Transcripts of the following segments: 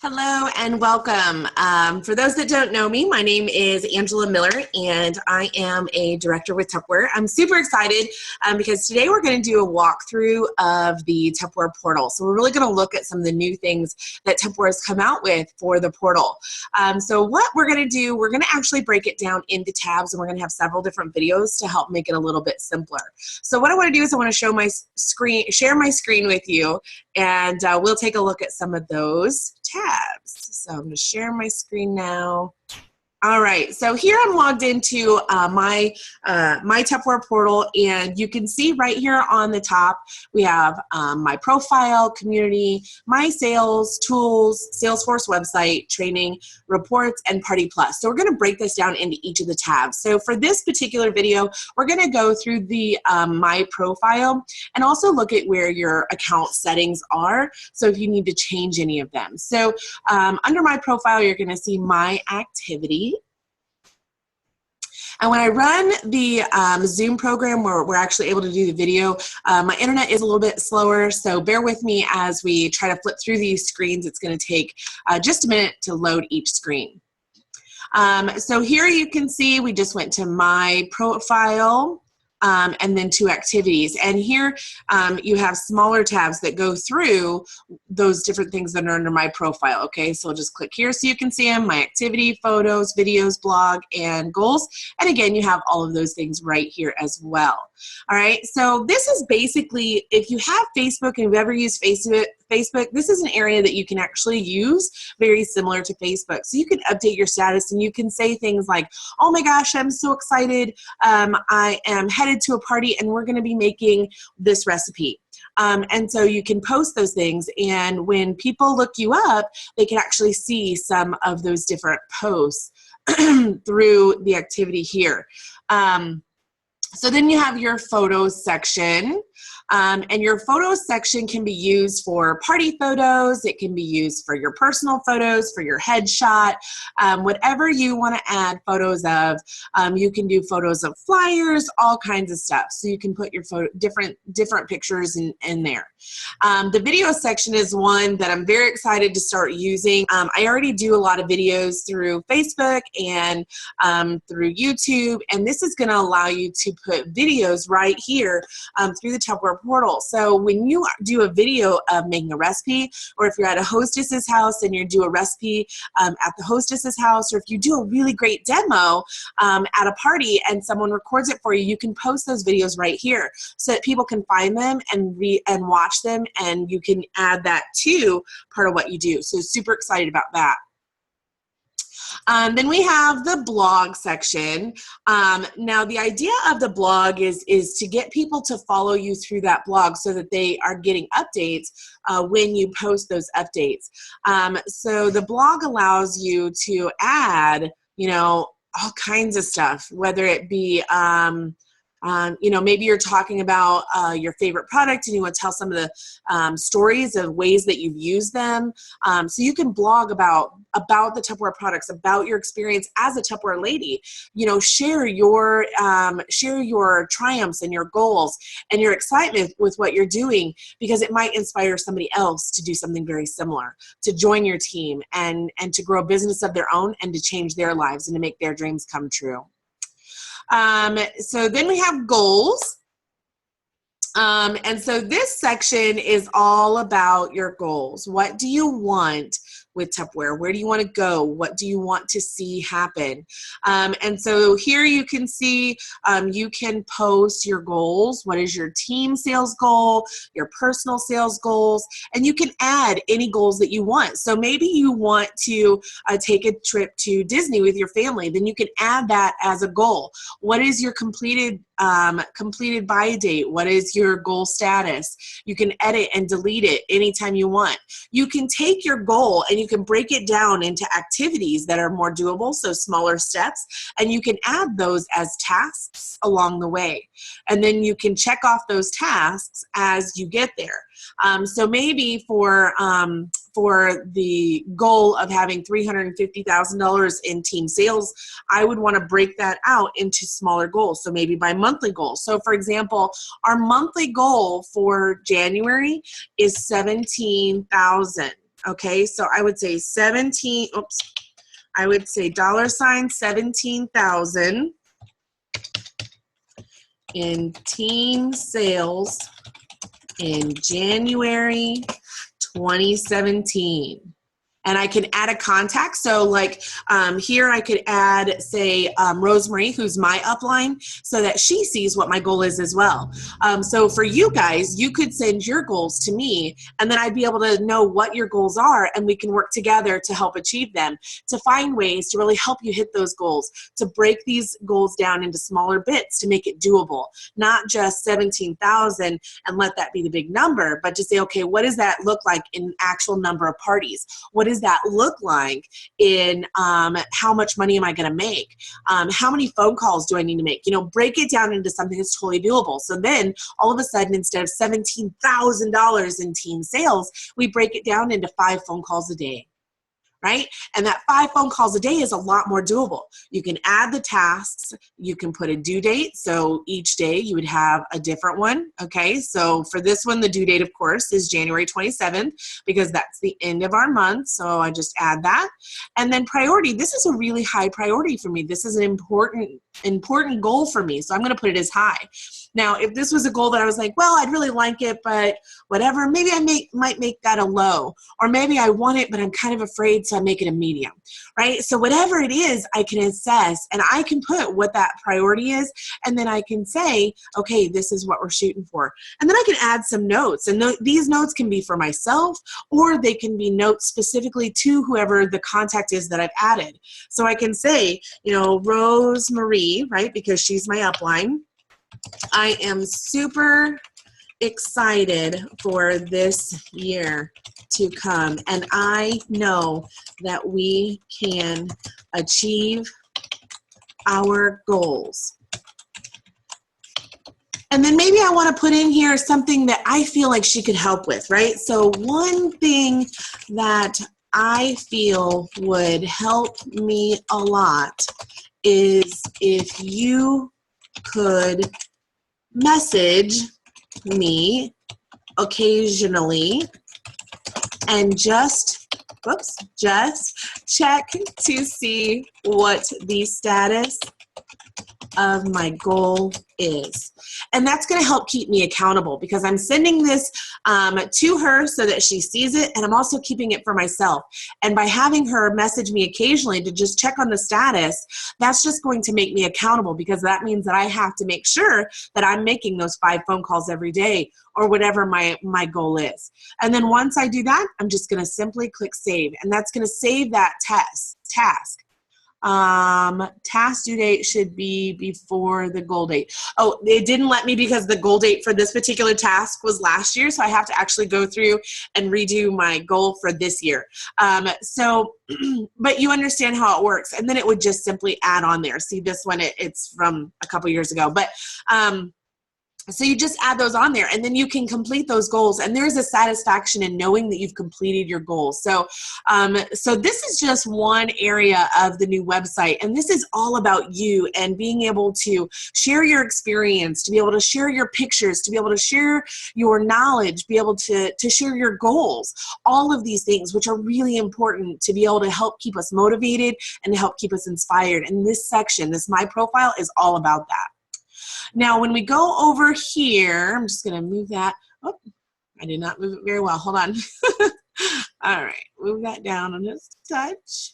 Hello and welcome. For those that don't know me, my name is Angela Miller and I am a director with Tupperware. I'm super excited because today we're going to do a walkthrough of the Tupperware Portal. So we're really going to look at some of the new things that Tupperware has come out with for the portal. So what we're going to do, we're going to actually break it down into tabs, and we're going to have several different videos to help make it a little bit simpler. So what I want to do is I want to show my screen, share my screen with you, and we'll take a look at some of those tabs. So I'm going to share my screen now. All right, so here I'm logged into my Tupperware portal, and you can see right here on the top we have my profile, community, my sales, tools, Salesforce website, training, reports, and Party Plus. So we're going to break this down into each of the tabs. So for this particular video, we're going to go through the my profile and also look at where your account settings are, so if you need to change any of them. So under my profile, you're going to see my activity. And when I run the Zoom program where we're actually able to do the video, my internet is a little bit slower, so bear with me as we try to flip through these screens. It's going to take just a minute to load each screen. So here you can see we just went to my profile. And then to activities. And here you have smaller tabs that go through those different things that are under my profile. Okay, so I'll just click here so you can see them, my activity, photos, videos, blog, and goals. And again, you have all of those things right here as well. All right, so this is basically, if you have Facebook and you've ever used Facebook, this is an area that you can actually use very similar to Facebook. So you can update your status and you can say things like, oh my gosh, I'm so excited. I am headed to a party and we're going to be making this recipe. And so you can post those things, and when people look you up, they can actually see some of those different posts through the activity here. So then you have your photos section, and your photos section can be used for party photos. It can be used for your personal photos, for your headshot, whatever you want to add photos of. You can do photos of flyers, all kinds of stuff. So you can put your different pictures in there. The video section is one that I'm very excited to start using. I already do a lot of videos through Facebook and through YouTube, and this is going to allow you to put videos right here through the Tupperware portal. So when you do a video of making a recipe, or if you're at a hostess's house and you do a recipe at the hostess's house, or if you do a really great demo at a party and someone records it for you, you can post those videos right here so that people can find them and watch them, and you can add that to part of what you do. So super excited about that. Then we have the blog section. Now the idea of the blog is to get people to follow you through that blog so that they are getting updates when you post those updates. So the blog allows you to add, all kinds of stuff, whether it be maybe you're talking about your favorite product and you want to tell some of the stories of ways that you've used them. So you can blog about the Tupperware products, about your experience as a Tupperware lady. Share your triumphs and your goals and your excitement with what you're doing, because it might inspire somebody else to do something very similar, to join your team and to grow a business of their own and to change their lives and to make their dreams come true. So then we have goals. And so this section is all about your goals. What do you want with Tupperware? Where do you want to go? What do you want to see happen? And so here you can see you can post your goals. What is your team sales goal, your personal sales goals, and you can add any goals that you want. So maybe you want to take a trip to Disney with your family, then you can add that as a goal. What is your completed by date? What is your goal status? You can edit and delete it anytime you want. You can take your goal and you can break it down into activities that are more doable, so smaller steps, and you can add those as tasks along the way. And then you can check off those tasks as you get there. So maybe for the goal of having $350,000 in team sales, I would want to break that out into smaller goals. So maybe by monthly goals. So for example, our monthly goal for January is $17,000. Okay, so I would say 17, oops, I would say $17,000 in team sales in January 2017. And I can add a contact. So like here I could add, say, Rosemary, who's my upline, so that she sees what my goal is as well. So for you guys, you could send your goals to me, and then I'd be able to know what your goals are, and we can work together to help achieve them, to find ways to really help you hit those goals, to break these goals down into smaller bits to make it doable, not just 17,000 and let that be the big number, but to say, okay, what does that look like in actual number of parties? What does that look like in how much money am I going to make? How many phone calls do I need to make? You know, break it down into something that's totally doable. So then all of a sudden, instead of $17,000 in team sales, we break it down into 5 phone calls a day. Right? And that 5 phone calls a day is a lot more doable. You can add the tasks, you can put a due date, so each day you would have a different one, okay? So for this one, the due date, of course, is January 27th, because that's the end of our month, so I just add that. And then priority, this is a really high priority for me. This is an important goal for me, so I'm gonna put it as high. Now, if this was a goal that I was like, well, I'd really like it, but whatever, maybe I might make that a low, or maybe I want it, but I'm kind of afraid, so I make it a medium, right? So whatever it is, I can assess, and I can put what that priority is, and then I can say, okay, this is what we're shooting for. And then I can add some notes, and these notes can be for myself, or they can be notes specifically to whoever the contact is that I've added. So I can say, you know, Rosemary, right, because she's my upline. I am super excited for this year to come, and I know that we can achieve our goals. And then maybe I want to put in here something that I feel like she could help with, right? So one thing that I feel would help me a lot is if you could message me occasionally and just check to see what the status of my goal is. And that's going to help keep me accountable, because I'm sending this to her so that she sees it, and I'm also keeping it for myself. And by having her message me occasionally to just check on the status, that's just going to make me accountable, because that means that I have to make sure that I'm making those 5 phone calls every day, or whatever my goal is. And then once I do that, I'm just going to simply click save, and that's going to save that task. Task due date should be before the goal date. Oh, it didn't let me, because the goal date for this particular task was last year, so I have to actually go through and redo my goal for this year. But you understand how it works, and then it would just simply add on there. See, this one, it's from a couple years ago, but so you just add those on there, and then you can complete those goals, and there's a satisfaction in knowing that you've completed your goals. So so this is just one area of the new website, and this is all about you and being able to share your experience, to be able to share your pictures, to be able to share your knowledge, be able to share your goals, all of these things, which are really important to be able to help keep us motivated and to help keep us inspired. And this section, this My Profile, is all about that. Now, when we go over here, I'm just going to move that. Oh, I did not move it very well. Hold on. All right, move that down on this touch.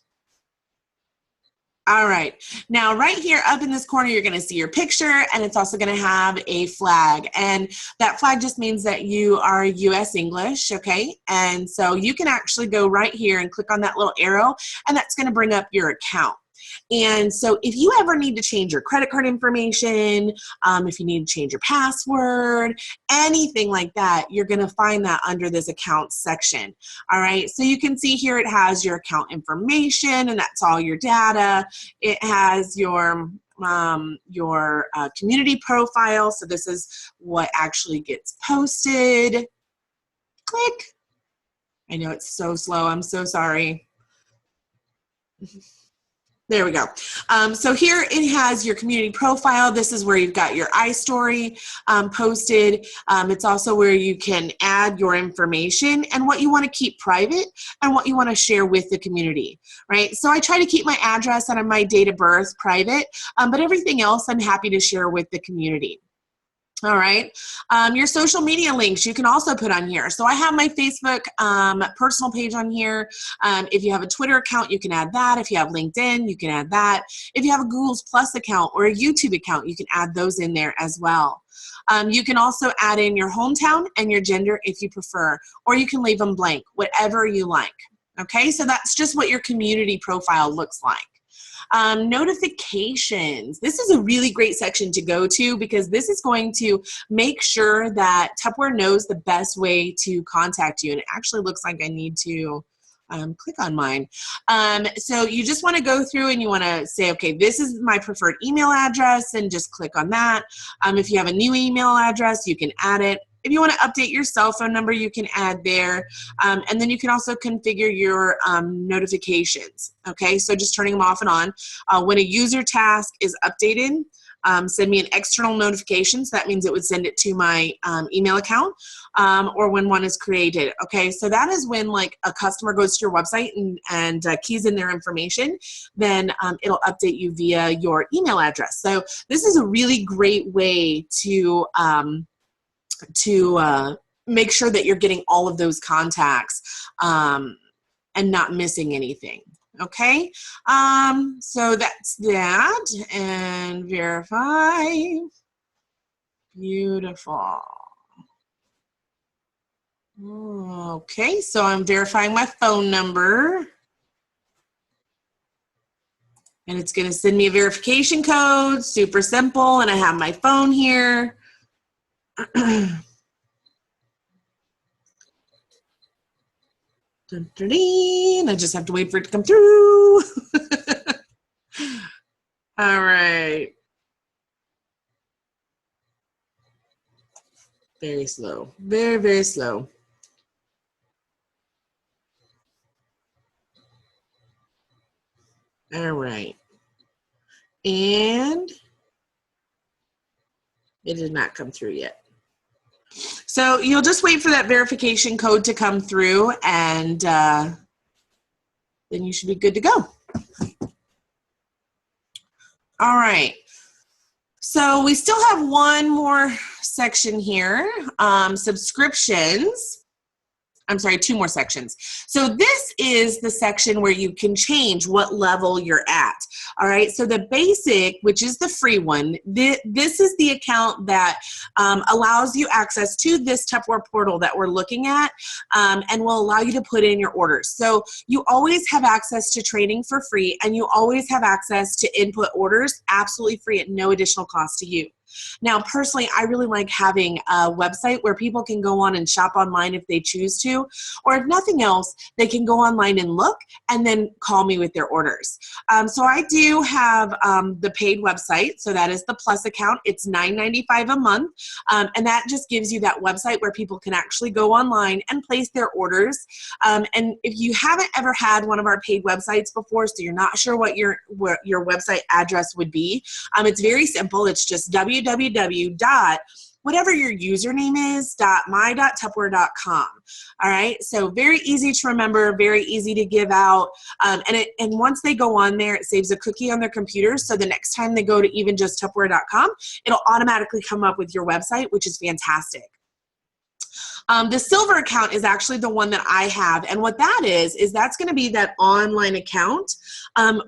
All right, now right here up in this corner, you're going to see your picture, and it's also going to have a flag. And that flag just means that you are US English, okay? And so you can actually go right here and click on that little arrow, and that's going to bring up your account. And so if you ever need to change your credit card information, if you need to change your password, anything like that, you're going to find that under this account section. All right, so you can see here it has your account information, and that's all your data. It has your community profile, so this is what actually gets posted. Click. I know it's so slow. I'm so sorry. There we go. So here it has your community profile. This is where you've got your iStory posted. It's also where you can add your information and what you want to keep private and what you want to share with the community, right? So I try to keep my address and my date of birth private, but everything else I'm happy to share with the community. All right. Your social media links you can also put on here. So I have my Facebook personal page on here. If you have a Twitter account, you can add that. If you have LinkedIn, you can add that. If you have a Google's Plus account or a YouTube account, you can add those in there as well. You can also add in your hometown and your gender if you prefer, or you can leave them blank, whatever you like. Okay, so that's just what your community profile looks like. Notifications. This is a really great section to go to because this is going to make sure that Tupperware knows the best way to contact you. And it actually looks like I need to click on mine. So you just want to go through and you want to say, okay, this is my preferred email address, and just click on that. If you have a new email address, you can add it. If you want to update your cell phone number, you can add there. And then you can also configure your notifications. Okay, so just turning them off and on. When a user task is updated, send me an external notification. So that means it would send it to my email account, or when one is created. Okay, so that is when like a customer goes to your website and keys in their information, then it'll update you via your email address. So this is a really great way to make sure that you're getting all of those contacts and not missing anything. Okay, so that's that, and verify. Beautiful. Okay, so I'm verifying my phone number, and it's going to send me a verification code. Super simple, and I have my phone here. Dun, dun, dun. I just have to wait for it to come through. All right. Very slow. Very, very slow. All right. And it did not come through yet. So you'll just wait for that verification code to come through, and then you should be good to go. All right. So we still have one more section here, subscriptions. I'm sorry, two more sections. So this is the section where you can change what level you're at. All right, so the basic, which is the free one, this is the account that allows you access to this Tupperware portal that we're looking at, and will allow you to put in your orders. So you always have access to training for free, and you always have access to input orders absolutely free at no additional cost to you. Now, personally, I really like having a website where people can go on and shop online if they choose to, or if nothing else, they can go online and look and then call me with their orders. So I do have the paid website, so that is the Plus account. It's $9.95 a month, and that just gives you that website where people can actually go online and place their orders. And if you haven't ever had one of our paid websites before, so you're not sure what your website address would be, it's very simple. It's just whatever your username is, .my.tupperware.com. All right, so very easy to remember, very easy to give out, and once they go on there, it saves a cookie on their computer, so the next time they go to even just Tupperware.com, it'll automatically come up with your website, which is fantastic. The silver account is actually the one that I have, and what that is that's going to be that online account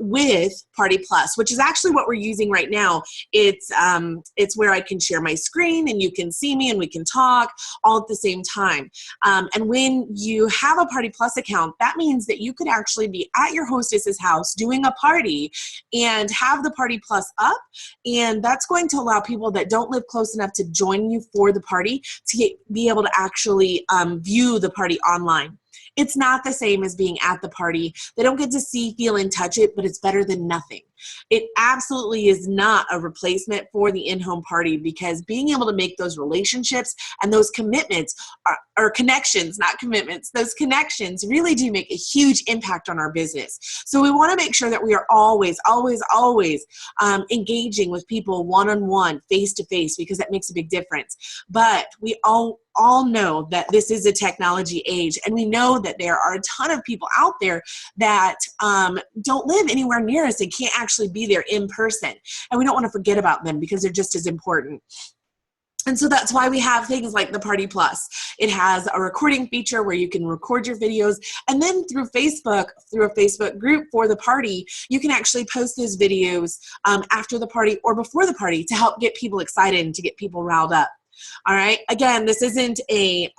with Party Plus, which is actually what we're using right now. It's where I can share my screen and you can see me and we can talk all at the same time. And when you have a Party Plus account, that means that you could actually be at your hostess's house doing a party and have the Party Plus up, and that's going to allow people that don't live close enough to join you for the party to be able to actually view the party online. It's not the same as being at the party. They don't get to see, feel, and touch it, but it's better than nothing. It absolutely is not a replacement for the in-home party, because being able to make those relationships and those commitments or connections, not commitments, those connections really do make a huge impact on our business. So we want to make sure that we are always engaging with people one-on-one, face-to-face, because that makes a big difference. But we all know that this is a technology age, and we know that there are a ton of people out there that don't live anywhere near us and can't actually be there in person, and we don't want to forget about them because they're just as important. And so that's why we have things like the Party Plus. It has a recording feature where you can record your videos, and then through Facebook, through a Facebook group for the party, you can actually post those videos after the party or before the party to help get people excited and to get people riled up. All right. Again, this isn't a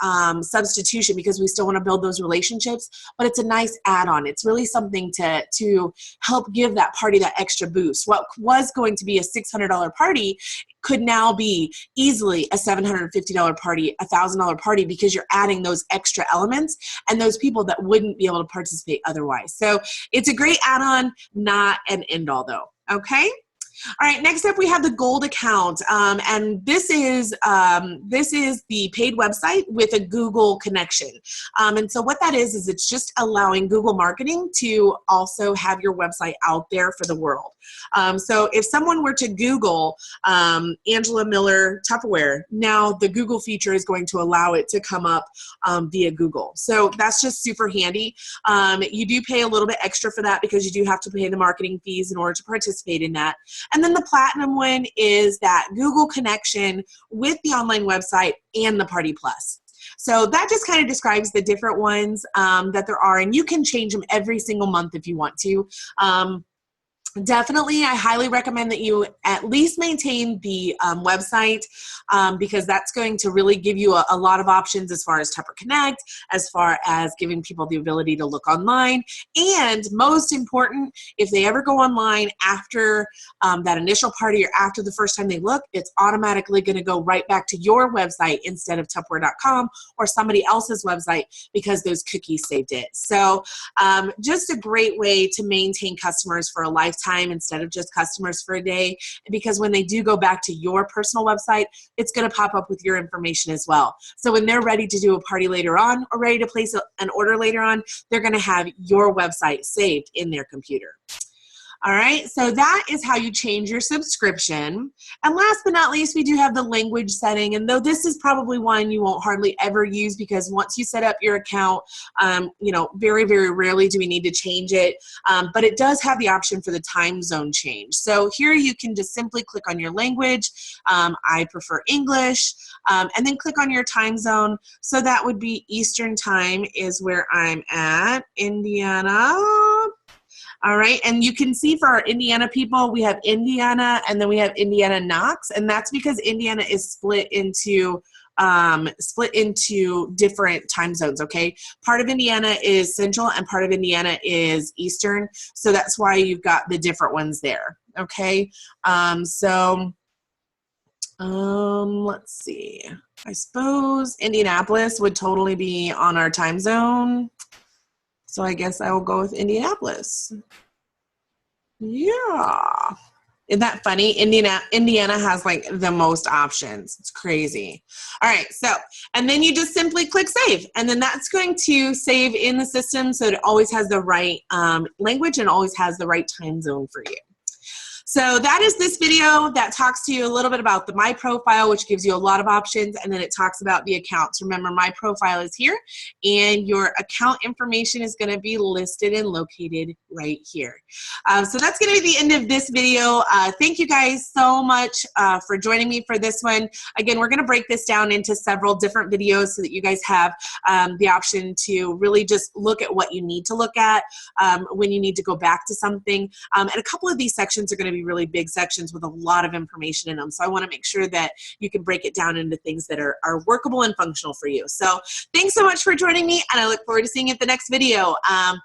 substitution, because we still want to build those relationships, but it's a nice add-on. It's really something to help give that party that extra boost. What was going to be a $600 party could now be easily a $750 party, a $1,000 party, because you're adding those extra elements and those people that wouldn't be able to participate otherwise. So it's a great add-on, not an end-all though. Okay. All right, next up we have the Gold account, and this is the paid website with a Google connection. And so what that is it's just allowing Google Marketing to also have your website out there for the world. So if someone were to Google Angela Miller Tupperware, now the Google feature is going to allow it to come up via Google. So that's just super handy. You do pay a little bit extra for that, because you do have to pay the marketing fees in order to participate in that. And then the Platinum one is that Google connection with the online website and the Party Plus. So that just kind of describes the different ones that there are, and you can change them every single month if you want to. Definitely, I highly recommend that you at least maintain the website, because that's going to really give you a lot of options as far as Tupper Connect, as far as giving people the ability to look online. And most important, if they ever go online after that initial party or after the first time they look, it's automatically going to go right back to your website instead of Tupperware.com or somebody else's website, because those cookies saved it. So just a great way to maintain customers for a lifetime instead of just customers for a day, because when they do go back to your personal website, it's going to pop up with your information as well. So when they're ready to do a party later on or ready to place an order later on, they're going to have your website saved in their computer. All right, so that is how you change your subscription. And last but not least, we do have the language setting. And though this is probably one you won't hardly ever use, because once you set up your account, very, very rarely do we need to change it. But it does have the option for the time zone change. So here you can just simply click on your language. I prefer English, and then click on your time zone. So that would be Eastern time is where I'm at, Indiana. All right, and you can see for our Indiana people, we have Indiana, and then we have Indiana Knox, and that's because Indiana is split into different time zones, okay? Part of Indiana is Central, and part of Indiana is Eastern, so that's why you've got the different ones there, okay? Let's see. I suppose Indianapolis would totally be on our time zone. So I guess I will go with Indianapolis. Yeah. Isn't that funny? Indiana has like the most options. It's crazy. All right. So, and then you just simply click save, and then that's going to save in the system. So it always has the right language and always has the right time zone for you. So that is this video that talks to you a little bit about the My Profile, which gives you a lot of options, and then it talks about the accounts. Remember, My Profile is here, and your account information is going to be listed and located right here. So that's going to be the end of this video. Thank you guys so much for joining me for this one. Again, we're going to break this down into several different videos so that you guys have the option to really just look at what you need to look at when you need to go back to something. And a couple of these sections are going to be really big sections with a lot of information in them. So I want to make sure that you can break it down into things that are workable and functional for you. So thanks so much for joining me, and I look forward to seeing you at the next video.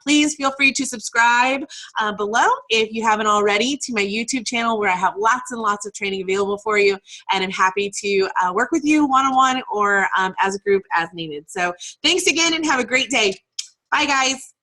Please feel free to subscribe below if you haven't already to my YouTube channel, where I have lots and lots of training available for you, and I'm happy to work with you one-on-one or as a group as needed. So thanks again, and have a great day. Bye, guys.